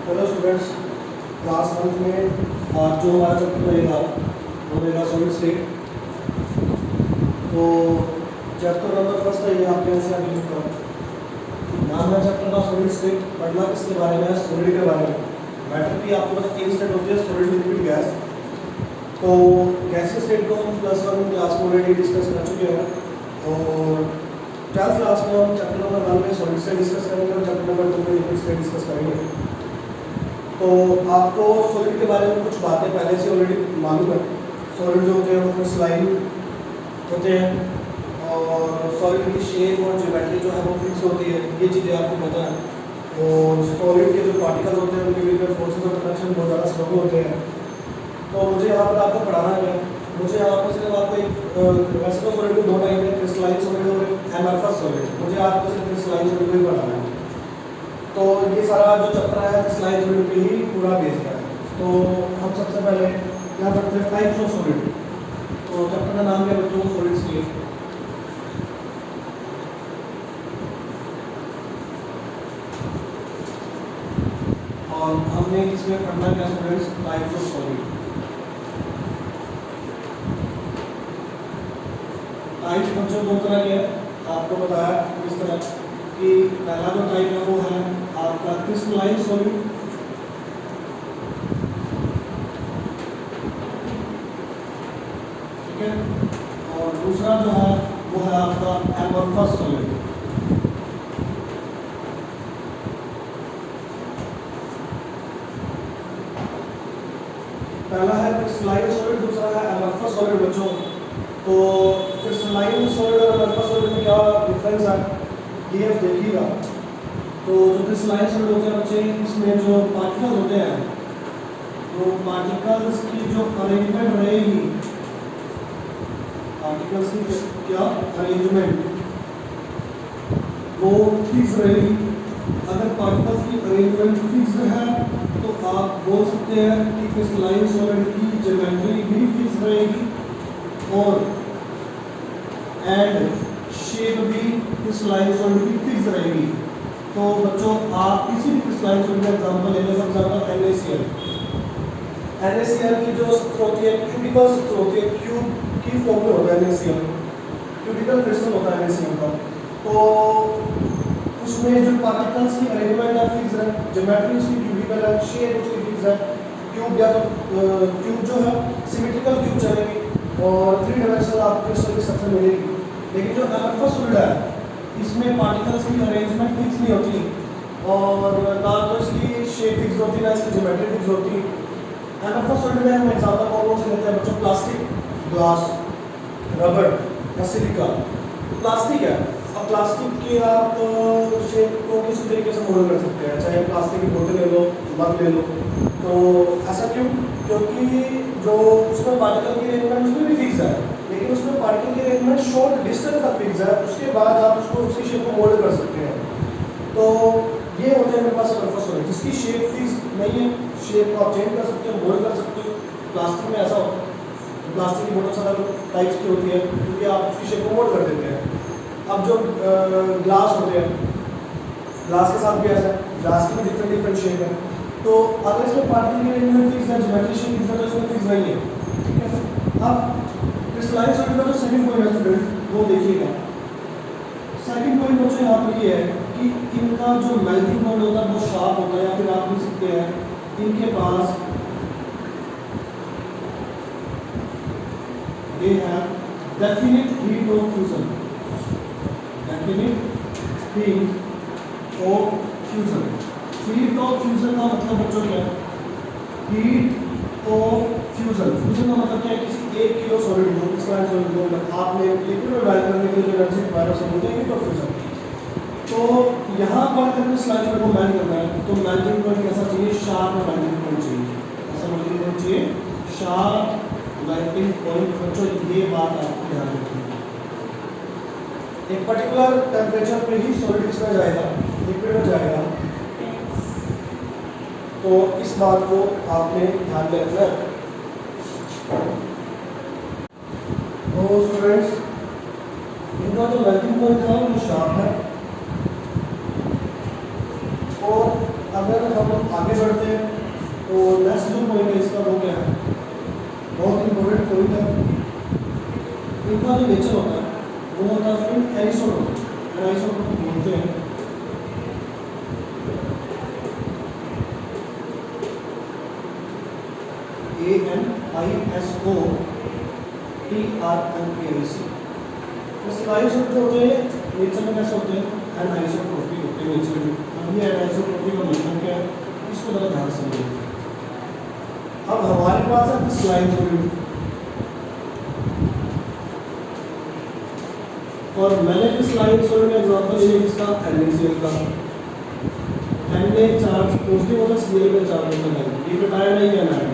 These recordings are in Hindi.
हेलो स्टूडेंट्स, क्लास 1 में आज जो हमारा चैप्टर रहेगा वो रहेगा सॉलिड स्टेट। तो चैप्टर नंबर फर्स्ट है, ये आपके यहाँ से आगे लिखता हूँ। नाम है चैप्टर का सॉलिड स्टेट। पढ़ना किसके बारे में है? सॉलिड के बारे में। मैटर की आपको पता 3 स्टेट होती है, सॉलिड, लिक्विड, गैस। तो गैसीय स्टेट को हम +1 क्लास में ऑलरेडी डिस्कस कर चुके हैं और 12th क्लास में हम चैप्टर नंबर 1 में सॉलिड स्टेट डिस्कस करेंगे और चैप्टर नंबर 2 में लिक्विड स्टेट डिस्कस करेंगे। तो आपको सॉलिड के बारे में कुछ बातें पहले से ऑलरेडी मालूम है। सॉलिड जो होते हैं वो क्रिस्टलाइन होते हैं और सॉलिड की शेप और ज्योमेट्री जो है वो फिक्स होती है, ये चीज़ें आपको पता है। और सॉलिड के जो पार्टिकल्स होते हैं उनके बीच में फोर्सेस ऑफ अट्रैक्शन बहुत ज़्यादा स्ट्रॉन्ग होते हैं। तो मुझे यहाँ पर आपको पढ़ाना है, मुझे यहाँ पर सिर्फ आपको एक वैसे तो सॉलिड में 2 टाइप है, क्रिस्टलाइन सॉलिड और एमरफस सॉलिड। मुझे आपको सिर्फ क्रिस्टलाइन सॉलिड को ही पढ़ाना है। तो ये सारा जो चैप्टर है क्रिस्टलाइन सॉलिड पे ही पूरा बेस्ड है। तो हम सबसे पहले क्या करते हैं, टाइप्स ऑफ सॉलिड। तो चैप्टर का नाम क्या बच्चों? Solid state. और हमने इसमें पढ़ना क्या students? Types of solid. Types बच्चों 2 तरह के हैं, आपको बताया इस तरह कि पहला जो टाइप है वो है आपका क्रिस्टलाइन सॉलिड। ठीक है, और दूसरा जो है वो है आपका एमरफस सॉलिड। पहला है क्रिस्टलाइन सॉलिड, दूसरा है एमरफस सॉलिड बच्चों। तो क्रिस्टलाइन सॉलिड और एमरफस सॉलिड में क्या डिफरेंस है ये आप देखिएगा। तो जो क्रिस्टलाइन सॉलिड होते हैं बच्चे, इसमें जो पार्टिकल्स होते हैं, तो पार्टिकल्स की जो अरेंजमेंट रहेगी, पार्टिकल्स की क्या अरेंजमेंट वो फिक्स रहेगी। अगर पार्टिकल्स की अरेंजमेंट फिक्स है तो आप बोल सकते हैं कि क्रिस्टलाइन सॉलिड की ज्योमेट्री भी फिक्स रहेगी और एंड शेप भी क्रिस्टलाइन सॉलिड की फिक्स रहेगी। तो बच्चों आप किसी भी क्रिस्टलाइन सॉलिड का एग्जांपल ले लें, फॉर एग्जांपल NaCl। NaCl की जो स्ट्रक्चर होती है क्यूबिकल स्ट्रक्चर होती है, क्यूब की फॉर्म में होता है NaCl, क्यूबिकल क्रिस्टल होता है NaCl का। तो उसमें जो पार्टिकल्स की अरेंजमेंट है फिक्स है, ज्योमेट्री उसकी क्यूबिकल है, शेप उसकी फिक्स है। क्यूब या तो क्यूब जो है सिमेट्रिकल क्यूब चलेगी और 3 डायमेंशनल आपको क्रिस्टल की स्ट्रक्चर मिलेगी। लेकिन जो एमरफस सॉलिड है इसमें पार्टिकल्स की अरेंजमेंट फिक्स नहीं होती और ना तो इसकी शेप फिक्स होती ना इसकी ज्योमेट्री फिक्स होती। एमरफस सॉलिड में हम एग्जांपल कौन से लेते हैं बच्चों? प्लास्टिक, ग्लास, रबर या सिलिका। प्लास्टिक है, अब प्लास्टिक की आप शेप को किसी तरीके से मॉडल कर सकते हैं, चाहे प्लास्टिक की बोतल ले लो, मग ले लो। तो ऐसा क्यों? क्योंकि जो उसमें पार्टिकल की अरेंजमेंट उसमें भी फिक्स है, लेकिन उसमें पार्टिकल की अरेंजमेंट शॉर्ट डिस्टेंस तक फिक्स है, उसके बाद आप उसको उसकी शेप को मॉडल कर सकते हैं। तो ये होते हैं मेरे पास एमरफस सॉलिड, जिसकी शेप फिक्स नहीं है, शेप को आप चेंज कर सकते हो, मॉडल कर सकते हो। प्लास्टिक में ऐसा होता है, प्लास्टिक की बोतल सारा टाइप्स की होती है क्योंकि आप उसकी शेप को मॉडल कर देते हैं। अब जो ग्लास होते हैं, ग्लास के साथ भी ऐसा है, ग्लास की भी डिफरेंट शेप है। तो अगर इसमें पार्टिकल की अरेंजमेंट फिक्स है, ज्योमेट्री शेप फिक्स है, तो इसमें फिक्स नहीं है। ठीक है, अब क्रिस्टलाइन सॉलिड का जो सेकंड पॉइंट है स्टूडेंट वो देखिएगा। सेकंड पॉइंट बच्चों यहाँ पर ये है कि इनका जो मेल्टिंग पॉइंट होता है वो शार्प होता है, या फिर आप लिख सकते हैं इनके पास they have definite heat of fusion. Definite heat of fusion. Heat of fusion का मतलब बच्चों क्या है? Heat of fusion. फ्यूजन का मतलब क्या है? किसी 1 किलो सॉलिड को क्रिस्टलाइन सॉलिड को आपने लिक्विड में मेल्ट करने के लिए जो एनर्जी रिक्वायर है उसे बोलते हैं हीट ऑफ फ्यूजन। तो यहाँ पर अगर क्रिस्टलाइन सॉलिड को मेल्ट करना है तो मेल्टिंग पॉइंट कैसा चाहिए? शार्प मेल्टिंग पॉइंट चाहिए। ऐसा मेल्टिंग पॉइंट चाहिए, शार्प मेल्टिंग पॉइंट। बच्चों ये बात आपको ध्यान रखनी है, एक पर्टिकुलर टेम्परेचर पे ही सॉलिड इसमें जाएगा, लिक्विड में जाएगा। तो इस बात को आपने ध्यान में रखना है। तो स्टूडेंट्स इनका जो मेल्टिंग पॉइंट था वो शार्प है और अगर हम आगे बढ़ते हैं तो नेक्स्ट जो पॉइंट है इसका वो क्या है, बहुत इंपॉर्टेंट पॉइंट है। इनका जो नेचर होता है वो होता है फिर एनिसोट्रोपिक। एनिसोट्रोपिक बोलते हैं ANISOTROPIC। स्लाइसोट्रोपिक जो होते हैं नेचर में कैसे होते हैं, एनाइसोट्रोपिक होते हैं नेचर में। अब ये एनाइसोट्रोपिक का मतलब क्या है इसको ज़रा ध्यान से समझिए। अब हमारे पास है स्लाइसोट्रोपिक, और मैंने जो स्लाइसोट्रोपिक का एग्जांपल लिया इसका NaCl का। Na चार्ज पॉजिटिव होता है, Cl में चार्ज होता है, ये कटायन है या एनायन।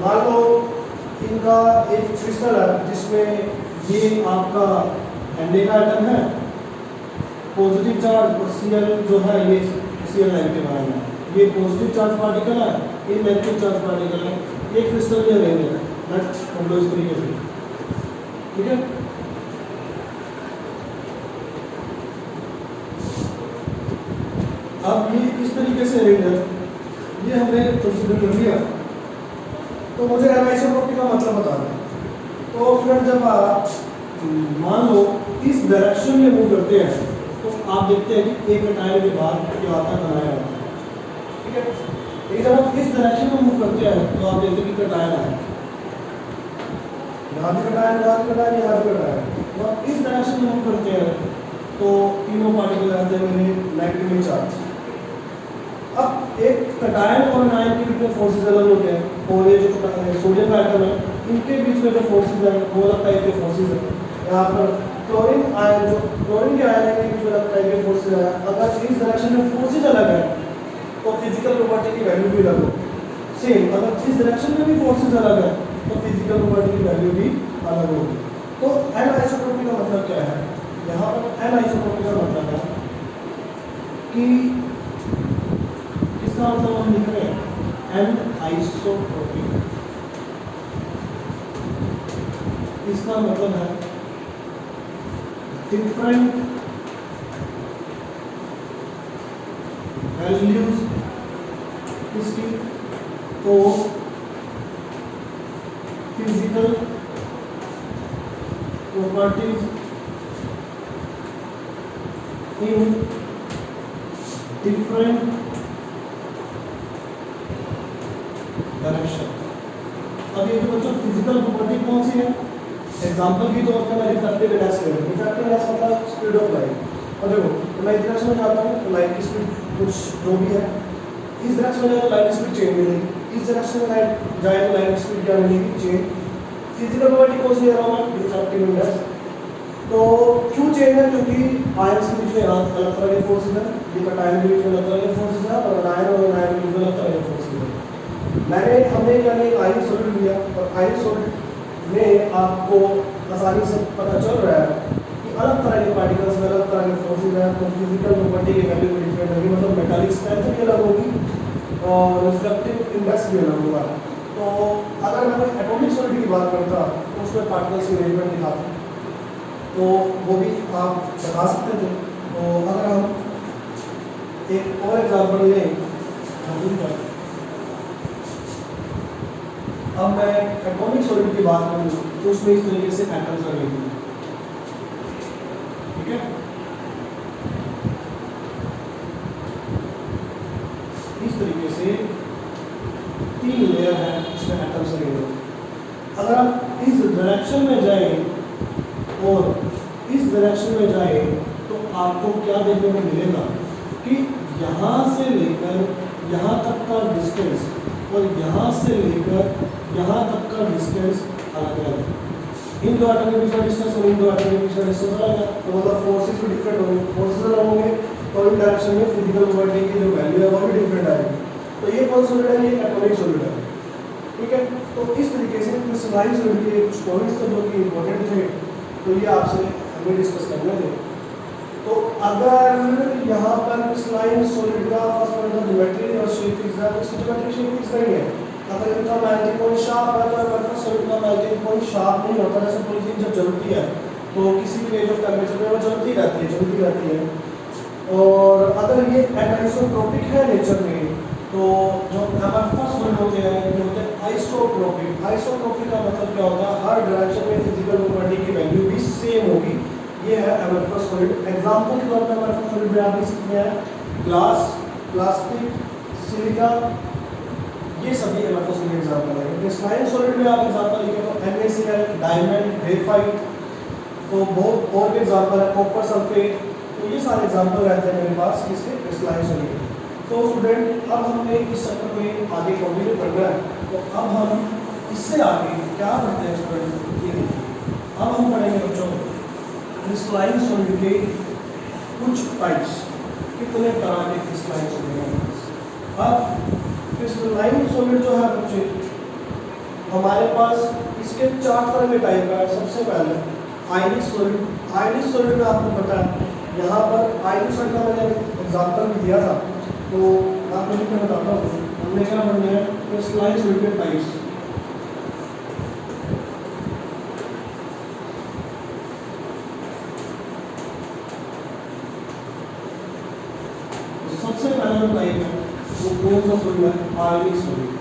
मान लो इनका एक क्रिस्टल है जिसमें ये आपका Na का एटम है पॉजिटिव चार्ज, और Cl जो है ये Cl नेगेटिव आयन है, ये पॉजिटिव चार्ज पार्टिकल है, ये नेगेटिव चार्ज पार्टिकल है, ये क्रिस्टल में अरेंज है। नेक्स्ट हम लोग इस तरीके से, ठीक है। अब ये इस तरीके से अरेंज है, ये हमने कंसीडर कर लिया। तो मुझे एनाइसोट्रोपिक का मतलब बता दें। तो फिर जब आप मान लो इस डायरेक्शन में मूव करते हैं तो आप देखते हैं कि एक कटायन के बाद जो आता है बनाया होता है, ठीक है। लेकिन जब आप इस डायरेक्शन में मूव करते हैं तो आप देखते हैं कि कटायन आया, यहाँ भी कटायन, यहाँ भी कटायन, यहाँ भी कटायन। तो आप इस डायरेक्शन में मूव करते हैं तो तीनों पार्टिकल रहते हैं मेरे नेगेटिव चार्ज। अब एक कटायन और एनायन के बीच में फोर्सेस अलग होते हैं, और ये जो सोडियम का एटम है इनके बीच में जो फोर्सेस हैं वो अलग टाइप के फोर्सेस हैं। यहाँ पर क्लोरीन आयन, जो क्लोरीन के आयन है के बीच में अलग टाइप के फोर्सेस हैं। अगर इस डायरेक्शन में फोर्सेस अलग है तो फिजिकल प्रॉपर्टी की वैल्यू भी अलग होगी। सेम अगर इस डायरेक्शन में भी फोर्सेस अलग है तो फिजिकल प्रॉपर्टी की वैल्यू भी अलग होगी। तो एनाइसोट्रोपिक का मतलब क्या है, यहाँ पर एनाइसोट्रोपिक का मतलब है कि इसका मतलब हम लिख रहे हैं एनाइसोट्रोपिक, इसका मतलब है डिफरेंट वैल्यूज इसकी और physical properties in different direction. अब ये जो बच्चों फिजिकल प्रॉपर्टी कौन सी है, एग्जांपल की तौर पर मैं रिफ्रैक्टिव इंडेक्स ले रहा हूँ। रिफ्रैक्टिव इंडेक्स मतलब स्पीड ऑफ लाइट। और देखो तो मैं इस डायरेक्शन में जाता हूँ तो लाइट की स्पीड कुछ जो भी है, इस डायरेक्शन में जाए तो लाइट की स्पीड चेंज मिलेगी, इस डायरेक्शन में लाइट जाए तो लाइट की स्पीड क्या मिलेगी, चेंज। फिजिकल प्रॉपर्टी कौन सी ले रहा हूँ मैं, रिफ्रैक्टिव इंडेक्स। तो क्यों चेंज है, क्योंकि आयंस के बीच में अलग तरह के फोर्सेज हैं, ये कटायन के बीच में अलग तरह के फोर्सेज हैं, और आयन और आयन के बीच में अलग तरह के फोर्सेज हैं। हमने यानी आयन सॉलिड लिया, और आयन सॉलिड में आपको आसानी से पता चल रहा है कि अलग तरह के पार्टिकल्स में अलग तरह के फोर्सेज हैं, तो फिजिकल प्रॉपर्टी की वैल्यू भी डिफरेंट होगी, मतलब मेटालिक स्ट्रेंथ भी अलग होगी और रिफ्रैक्टिव इंडेक्स भी अलग होगा। तो अगर मैं एटॉमिक सॉलिड की बात करता तो उसमें पार्टिकल्स की अरेंजमेंट दिखाता तो वो भी आप बता सकते थे। तो अगर हम एक और एग्जाम्पल लें, अब मैं एटॉमिक सॉलिड की बात करूँ तो उसमें इस तरीके से एटम्स लगेंगे, ठीक है। इस तरीके से 3 लेयर है इसमें एटम्स लगेंगे। अगर आप इस डायरेक्शन में जाएं और इस डायरेक्शन में जाएं तो आपको क्या देखने को मिलेगा कि यहाँ से लेकर यहाँ तक का डिस्टेंस और यहाँ से लेकर यहाँ तक का डिस्टेंस अलग अलग है। इन दो एटम के बीच का डिस्टेंस और इन दो एटम के बीच का डिस्टेंस अलग है, तो मतलब फोर्सेस भी डिफरेंट होंगे, फोर्सेस अलग होंगे तो इन डायरेक्शन में फिजिकल प्रॉपर्टी की जो वैल्यू है वो भी डिफरेंट आएगी। तो ये कौन सॉलिड है, ये एटॉमिक सॉलिड है, ठीक है। तो इस तरीके से क्रिस्टलाइन सॉलिड के कुछ पॉइंट्स थे जो कि इंपॉर्टेंट थे, तो ये आपसे हमें डिस्कस करने थे। तो अगर यहाँ पर क्रिस्टलाइन सॉलिड का फर्स्ट पॉइंट था ज्योमेट्री और शेप फिक्स है, तो इसकी ज्योमेट्री शेप फिक्स नहीं है। अगर इनका मेल्टिंग पॉइंट शार्प है तो परफेक्ट सॉलिड का मेल्टिंग पॉइंट शार्प नहीं होता। जैसे पॉलीथीन जब जलती है तो किसी भी रेंज ऑफ टेम्परेचर में वो जलती रहती है। और अगर ये एनाइसोट्रोपिक है नेचर में, तो जो अमरफस सॉलिड होते हैं ये होते हैं आइसोट्रोपिक। आइसोट्रोपिक का मतलब क्या होता है, हर डायरेक्शन में फिजिकल प्रॉपर्टी की वैल्यू भी सेम होगी। ये है अमरफस सॉलिड। एग्जांपल के तौर पर अमरफस सॉलिड में आप देख सकते हैं ग्लास, प्लास्टिक, सिलिका, ये सभी अमरफस सॉलिड एग्जांपल है। क्रिस्टलाइन सॉलिड में आप एग्जांपल लिखें तो NaCl, डायमंड, ग्रेफाइट, तो बहुत और भी एग्जांपल है, कॉपर सल्फेट। तो ये सारे एग्जांपल रहते हैं मेरे पास किसके, क्रिस्टलाइन सॉलिड। तो स्टूडेंट अब हमने इस चैप्टर में आगे कंटिन्यू करना है, तो अब हम इससे आगे क्या पढ़ते हैं स्टूडेंट, ये देखिए। अब हम पढ़ेंगे बच्चों क्रिस्टलाइन सॉलिड के कुछ टाइप्स, कितने तरह के क्रिस्टलाइन सॉलिड हैं। अब क्रिस्टलाइन सॉलिड जो है बच्चे हमारे पास इसके 4 तरह के टाइप है। सबसे पहले आयनिक सॉलिड। आयनिक सॉलिड में आपको पता है यहाँ पर आयनिक सॉलिड का मैंने एग्जांपल भी दिया था, तो आपको लिख कर बताता हूँ। हमने क्या पढ़ना है, क्रिस्टलाइन सॉलिड के टाइप्स। सबसे पहला जो टाइप है वो कौन सा सॉलिड है, आयनिक सॉलिड।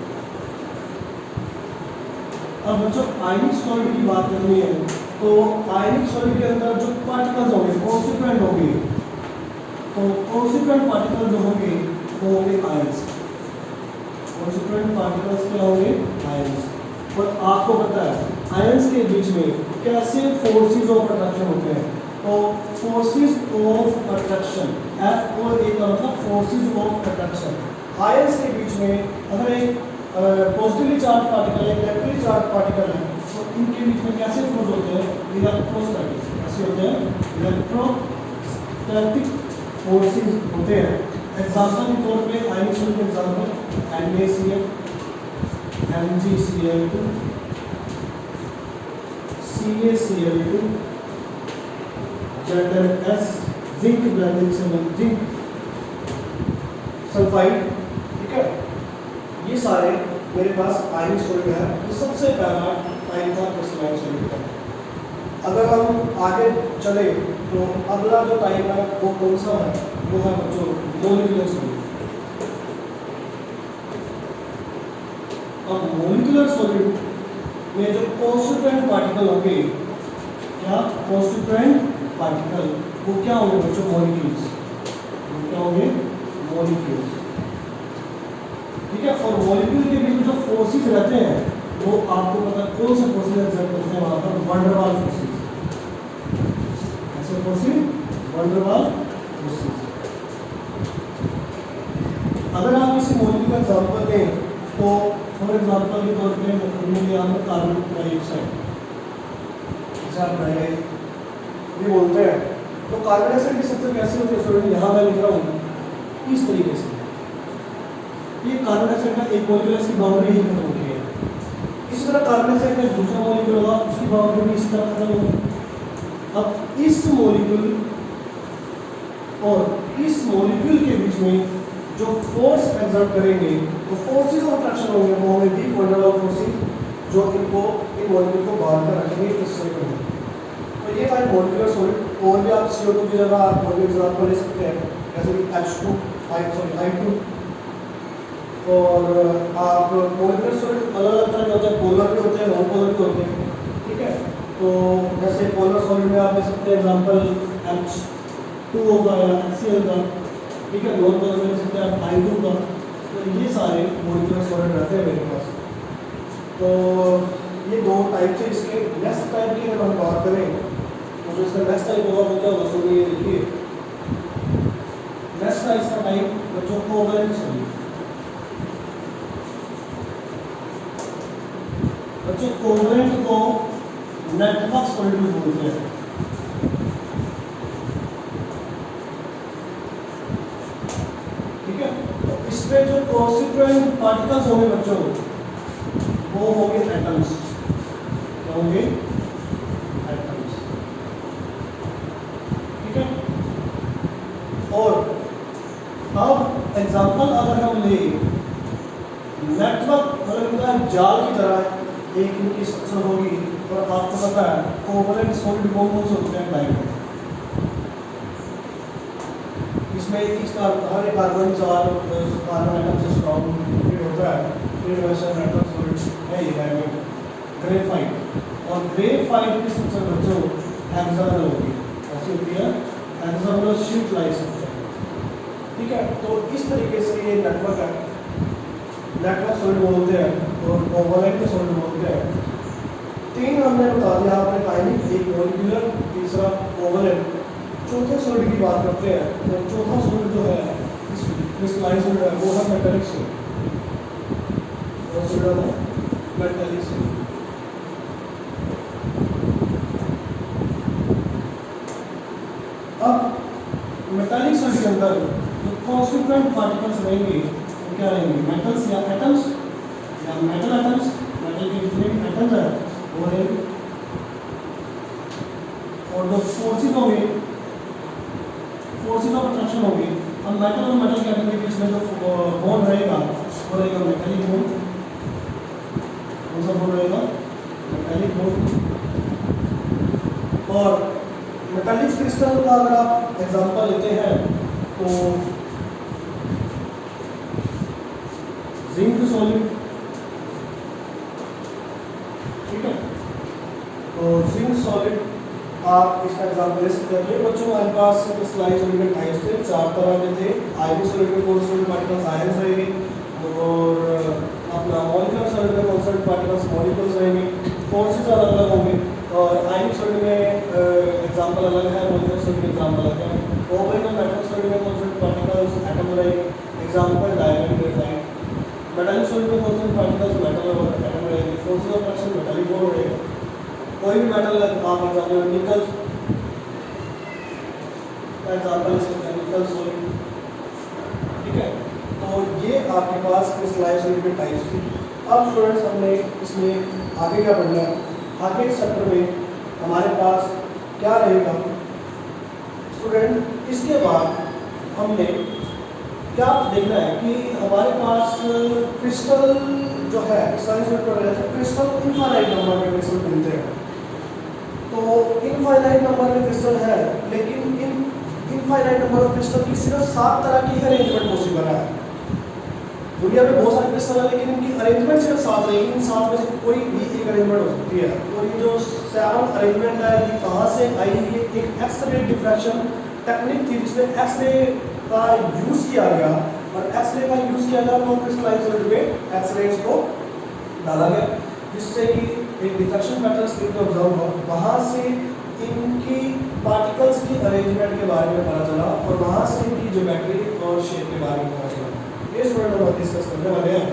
अब बच्चों आयनिक सॉलिड की बात करनी है तो आयनिक सॉलिड के अंदर जो पार्टिकल्स होंगे, कॉन्स्टिट्यूएंट होंगे, तो कॉन्स्टिट्यूएंट पार्टिकल जो होंगे वो होंगे आयंस। कॉन्स्टिट्यूएंट पार्टिकल्स क्या होंगे, आयंस। और आपको पता है आयंस के बीच में कैसे फोर्सेस ऑफ अट्रैक्शन होते हैं, तो फोर्सेस ऑफ अट्रैक्शन, एफ और ए का मतलब फोर्सेस ऑफ अट्रैक्शन। आयंस के बीच में अगर एक पॉजिटिवली चार्ज पार्टिकल है, नेगेटिवली चार्ज पार्टिकल है, तो इनके बीच में कैसे फोर्स होते हैं, इलेक्ट्रोस्टैटिक। कैसे होते हैं, इलेक्ट्रोस्टैटिक फोर्सेस होते हैं। एग्जांपल के तौर पे आयनिक सॉलिड के example NaCl, MgCl2, CaCl2, ZnS, zinc blending से जिंक सल्फाइड। ठीक है, ये सारे मेरे पास आयनिक सॉलिड है। ये सबसे पहला टाइप था क्रिस्टलाइन सॉलिड का। अगर हम आगे चले तो अगला जो टाइप है वो कौन सा है, वो है बच्चों मॉलिक्यूलर सॉलिड। अब मॉलिक्यूलर सॉलिड में जो कॉन्स्टिट्यूएंट पार्टिकल होंगे, क्या कॉन्स्टिट्यूएंट पार्टिकल, वो क्या होंगे बच्चों, मॉलिक्यूल्स। वो क्या होंगे, मॉलिक्यूल्स। ठीक है, और मॉलिक्यूल के बीच में जो फोर्सेस रहते हैं वो आपको पता है कौन से फोर्सेस एक्सर्ट करते हैं वहां पर, वैन डर वाल्स फोर्सेस। ऐसे forces van der Waals forces. अगर आप किसी मॉलिक्यूल का एग्जांपल लें तो फॉर एग्जांपल के तौर पे मैं यहाँ पर कार्बन डाइऑक्साइड, जैसे आप ये बोलते हैं, तो कार्बन डाइऑक्साइड की स्ट्रक्चर कैसे होती है स्टूडेंट, यहाँ मैं लिख रहा हूँ इस तरीके से। ये कार्बन डाइऑक्साइड का एक मॉलिक्यूल, इसकी बाउंड्री ही खत्म होती है। इसी तरह कार्बन डाइऑक्साइड का दूसरा मॉलिक्यूल होगा, उसकी बाउंड्री भी इस तरह खत्म होगी। अब इस मॉलिक्यूल और इस मॉलिक्यूल के बीच में जो फोर्स एक्सर्ट करेंगे, तो फोर्सेस ऑफ अट्रैक्शन होंगे, वो होंगे weak van der Waals forces, जो इनको इन मॉलिक्यूल को बांध कर रखेंगे इस शेप में। तो ये था मॉलिक्यूलर सॉलिड। और भी आप CO2 की जगह आप मॉलिक्यूलर एग्जांपल ले सकते हैं, जैसे कि H2, I2। और आप मॉलिक्यूलर सॉलिड अलग अलग तरह के होते हैं, पोलर भी होते हैं, नॉन पोलर भी होते हैं। ठीक है, तो जैसे पोलर सॉलिड में आप ले सकते हैं एग्जांपल H2 होगा या HCl का। ठीक है, नॉन पोलर में ले सकते हैं आप I2 का। तो ये सारे मॉलिक्यूलर सॉलिड रहते हैं मेरे पास। तो ये दो टाइप से। इसके नेक्स्ट टाइप की अगर हम बात करें तो जो इसका नेक्स्ट टाइप होगा वो क्या होगा, सुनिए देखिए। नेक्स्ट है इसका टाइप बच्चों कोवैलेंट सॉलिड। बच्चों कोवैलेंट को नेटवर्क सॉलिड भी बोलते हैं। ठीक है, तो इसमें जो कॉन्स्टिट्यूएंट पार्टिकल्स होंगे बच्चों वो होंगे एटम्स। क्या होंगे, एटम्स। ठीक है, और अब एग्जांपल अगर हम ले नेटवर्क, अगर इनका जाल की तरह एक इनकी स्ट्रक्चर होगी और आपको पता है कोवैलेंट सॉलिड कौन कौन से होते हैं टाइप। जिसमें हर एक कार्बन 4 कार्बन एटम से स्ट्रॉन्ग होता है। फिर वैसे मेटल सॉलिड है ये डायमंड, ग्रेफाइट। और ग्रेफाइट की स्ट्रक्चर बच्चों हेक्सागोनल होगी, ऐसी होती है हेक्सागोनल शीट लाइक स्ट्रक्चर। ठीक है, तो इस तरीके से ये नेटवर्क है, नेटवर्क सॉलिड बोलते हैं और कोवलेंट सॉलिड बोलते हैं। 3 हमने बता दिया आपने टाइमिंग, एक मॉलिक्यूलर, तीसरा कोवलेंट। चौथे सॉलिड की बात करते हैं, तो चौथा सॉलिड जो है क्रिस्टलाइन सॉलिड है वो है मेटालिक सॉलिड। और सॉलिड है मेटालिक सॉलिड। अब मेटालिक सॉलिड के अंदर जो कॉन्स्टिट्यूएंट पार्टिकल्स रहेंगे वो क्या रहेंगे, मेटल्स या एटम्स या मेटल एटम्स, मेटल के जितने भी एटम्स हैं वो रहेंगे। और जो फोर्सेस होंगे, फोर्सेस ऑफ अट्रैक्शन होंगे, अब मेटल और मेटल के एटम के बीच में जो बॉन्ड रहेगा वो रहेगा मेटालिक बॉन्ड। कौन सा बॉन्ड रहेगा, मेटालिक बॉन्ड। और मेटालिक क्रिस्टल का अगर आप एग्जांपल लेते हैं तो जिंक सॉलिड, ठीक है, तो जिंक सॉलिड आप इसका एग्जांपल ले सकते हैं। बच्चों हमारे पास क्रिस्टलाइन सॉलिड के टाइप्स थे, 4 तरह के थे। आयनिक सॉलिड में कॉन्स्टेंट पार्टिकल्स आयंस रहेंगे, और अपना मॉलिक्यूलर सॉलिड में कॉन्स्टेंट पार्टिकल्स मॉलिक्यूल्स रहेंगे। फोर्सेस अलग अलग होंगे, और आयनिक सॉलिड में एग्जांपल अलग है, मॉलिक्यूलर सॉलिड में एग्जांपल अलग है। कोवलेंट और मेटल सॉलिड में कॉन्स्टेंट पार्टिकल्स एटम रहेंगे, example diamond, graphite. Metallic solid में कॉन्स्टेंट पार्टिकल्स मेटल और एटम रहेंगे, forces of attraction metallic bond रहेगा। कोई भी मेटल आप एग्जांपल निकल का एग्जांपल ले सकते हैं, निकल सॉलिड। ठीक है, तो ये आपके पास क्रिस्टलाइन सॉलिड के टाइप्स थे। अब स्टूडेंट्स हमने इसमें आगे क्या पढ़ना है, आगे चैप्टर में हमारे पास क्या रहेगा स्टूडेंट। इसके बाद हमने क्या देखना है कि हमारे पास क्रिस्टल जो है क्रिस्टलाइन सॉलिड पर रहता है, क्रिस्टल इनफाइनाइट नंबर में क्रिस्टल मिलते हैं। तो इनफाइनाइट नंबर में क्रिस्टल है, लेकिन इन इनफाइनाइट नंबर ऑफ क्रिस्टल की सिर्फ 7 तरह की अरेंजमेंट पॉसिबल है। दुनिया में बहुत सारे क्रिस्टल है, लेकिन इनकी अरेंजमेंट सिर्फ 7 रहेगी। इन 7 में से कोई भी एक अरेंजमेंट हो सकती है। और ये जो 7 अरेंजमेंट है ये कहाँ से आई, ये एक एक्सरे डिफ्रैक्शन टेक्निक थी जिसमें एक्सरे का यूज़ किया गया, और एक्सरे का यूज़ किया गया तो क्रिस्टलाइन सॉलिड में एक्सरेज को डाला गया, जिससे कि एक डिफ्रैक्शन पैटर्न स्क्रीन पे ऑब्जर्व हुआ। वहाँ से इनकी पार्टिकल्स की अरेंजमेंट के बारे में पता चला, और वहाँ से इनकी ज्योमेट्री और शेप के बारे में पता चला। ये स्टूडेंट हम डिस्कस करने वाले हैं।